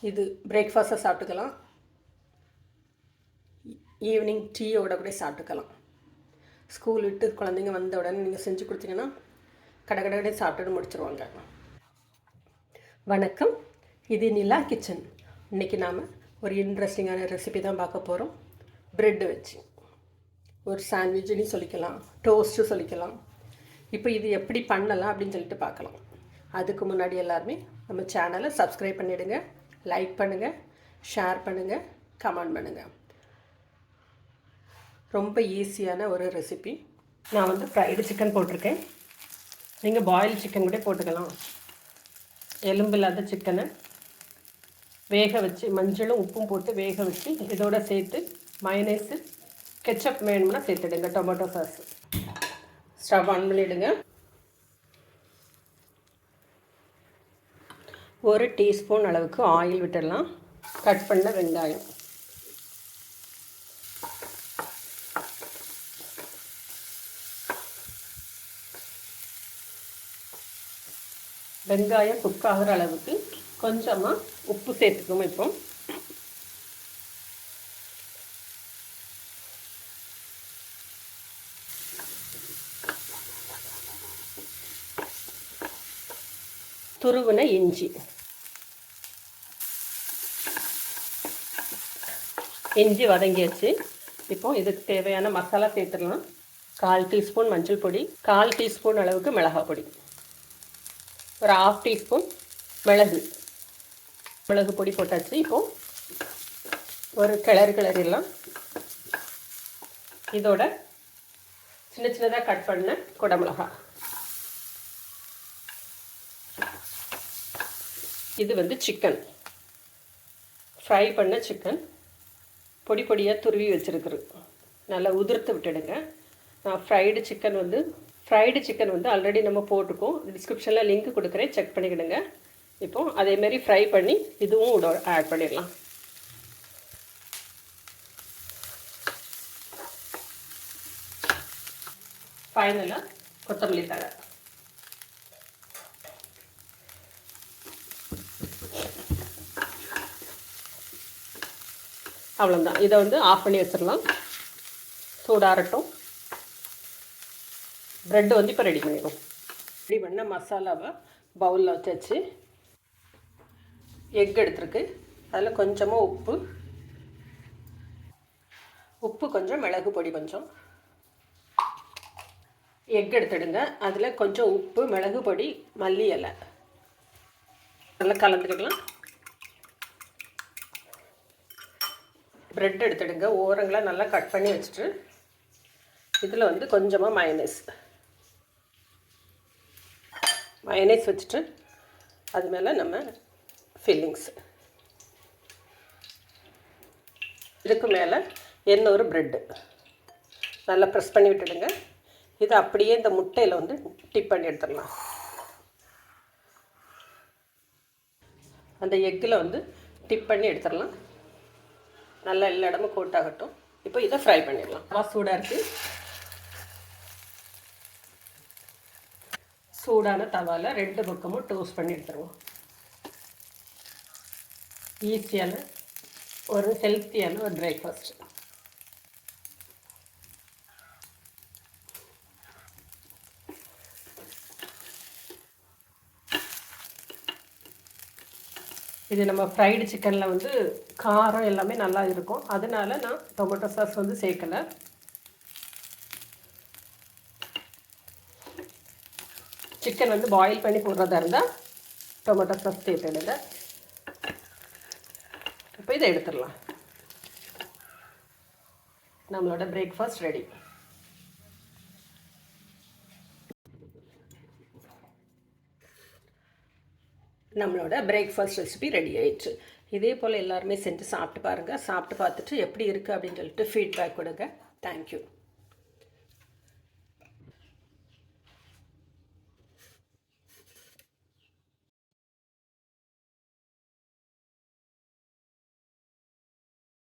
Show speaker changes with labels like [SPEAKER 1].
[SPEAKER 1] இது பிரேக்ஃபாஸ்ட்டாக சாப்பிட்டுக்கலாம், ஈவினிங் டீயோட கூட சாப்பிட்டுக்கலாம். ஸ்கூல் விட்டு குழந்தைங்க வந்த உடனே நீங்கள் செஞ்சு கொடுத்தீங்கன்னா கடை சாப்பிட்டுட்டு முடிச்சிருவாங்க. வணக்கம், இது நிலா கிச்சன். இன்றைக்கி நாம் ஒரு இன்ட்ரெஸ்டிங்கான ரெசிபி தான் பார்க்க போகிறோம். ப்ரெட்டு வச்சு ஒரு சாண்ட்விட்சுன்னு சொல்லிக்கலாம், டோஸ்ட்டு சொல்லிக்கலாம். இப்போ இது எப்படி பண்ணலாம் அப்படின்னு சொல்லிட்டு பார்க்கலாம். அதுக்கு முன்னாடி எல்லாருமே நம்ம சேனலை சப்ஸ்கிரைப் பண்ணிவிடுங்க, லைக் பண்ணுங்கள், ஷேர் பண்ணுங்கள், கமெண்ட் பண்ணுங்கள். ரொம்ப ஈஸியான ஒரு ரெசிபி. நான் வந்து ஃப்ரைடு சிக்கன் போட்டிருக்கேன். நீங்கள் பாயில் சிக்கன் கூட போட்டுக்கலாம். எலும்பு இல்லாத சிக்கனை வேக வச்சு மஞ்சளும் உப்பும் போட்டு வேக வச்சு இதோட சேர்த்து மயனேஸு கெச்சப் வேணும்னா சேர்த்துடுங்க, டொமேட்டோ சாஸ். ஸ்டவ் ஆன் பண்ணிவிடுங்க. 1 டீஸ்பூன் அளவுக்கு ஆயில் விட்டுடலாம். கட் பண்ண வெங்காயம், வெங்காயம் குக் ஆகிற அளவுக்கு கொஞ்சமாக உப்பு சேர்த்துக்கணும். இப்போ துருவின இஞ்சி வதங்கியாச்சு. இப்போ இதுக்கு தேவையான மசாலா சேர்த்துடலாம். 1/4 டீஸ்பூன் மஞ்சள் பொடி, 1/4 டீஸ்பூன் அளவுக்கு மிளகாய் பொடி, ஒரு 1/2 டீஸ்பூன் மிளகு பொடி போட்டாச்சு. இப்போது ஒரு கிளறிடலாம். இதோட சின்ன சின்னதாக கட் பண்ண குடமிளகாய். இது வந்து சிக்கன், ஃப்ரை பண்ண சிக்கன், பொடி பொடியாக துருவி வச்சுருக்குறது. நல்லா உதிர்த்து விட்டுடுங்க. நான் ஃப்ரைடு சிக்கன் வந்து ஆல்ரெடி நம்ம போட்டுக்கோம். டிஸ்கிரிப்ஷனில் லிங்க் கொடுக்குறேன், செக் பண்ணிக்கிடுங்க. இப்போது அதேமாரி ஃப்ரை பண்ணி இதுவும் ஆட் பண்ணிடலாம். ஃபைனலாக கொத்தமல்லி தழை. அவ்வளோதான். இதை வந்து ஆஃப் பண்ணி வச்சிடலாம், சூடாகட்டும். ப்ரெட்டு வந்து இப்போ ரெடி பண்ணிடுவோம். ரெடி பண்ண மசாலாவை பவுலில் வச்சாச்சு. எக் எடுத்துருக்கு, அதில் கொஞ்சமாக உப்பு கொஞ்சம், மிளகு பொடி கொஞ்சம். எக் எடுத்துடுங்க, அதில் கொஞ்சம் உப்பு, மிளகு பொடி, மல்லி இலை நல்லா கலந்துக்கலாம். ப்ரெட் எடுத்துடுங்க, ஓரங்களை நல்லா கட் பண்ணி வச்சுட்டு இதில் வந்து கொஞ்சமாக மயனேஸ் வச்சுட்டு அது மேலே நம்ம ஃபில்லிங்ஸ். இதுக்கு மேலே இன்னொரு ப்ரெட்டு நல்லா ப்ரெஸ் பண்ணி விட்டுடுங்க. இது அப்படியே இந்த முட்டையில் வந்து டிப் பண்ணி எடுத்துடலாம். அந்த எக்கில் வந்து டிப் பண்ணி எடுத்துடலாம். நல்லா எல்லா இடமும் கோட் ஆகட்டும். இப்போ இதை ஃப்ரை பண்ணிடலாம். சூடாக இருக்குது. சூடான தவாவில் 2 பக்கமும் டோஸ்ட் பண்ணி எடுத்துருவோம். ஈஸியான ஒரு ஹெல்த்தியான ஒரு பிரேக்ஃபாஸ்ட். இது நம்ம ஃப்ரைடு சிக்கனில் வந்து காரம் எல்லாமே நல்லா இருக்கும், அதனால நான் டொமேட்டோ சாஸ் வந்து சேர்க்கலை. சிக்கன் வந்து பாயில் பண்ணி போடுறதா இருந்தால் டொமேட்டோ சாஸ் சேர்த்துடுங்க. இப்போ இதை எடுத்துடலாம். நம்மளோட பிரேக்ஃபாஸ்ட் ரெடி. நம்மளோட பிரேக்ஃபாஸ்ட் ரெசிபி ரெடி ஆயிடுச்சு. இதே போல் எல்லாருமே செஞ்சு சாப்பிட்டு பாருங்கள். சாப்பிட்டு பார்த்துட்டு எப்படி இருக்குது அப்படின்னு சொல்லிட்டு ஃபீட்பேக் கொடுங்க. தேங்க்யூ.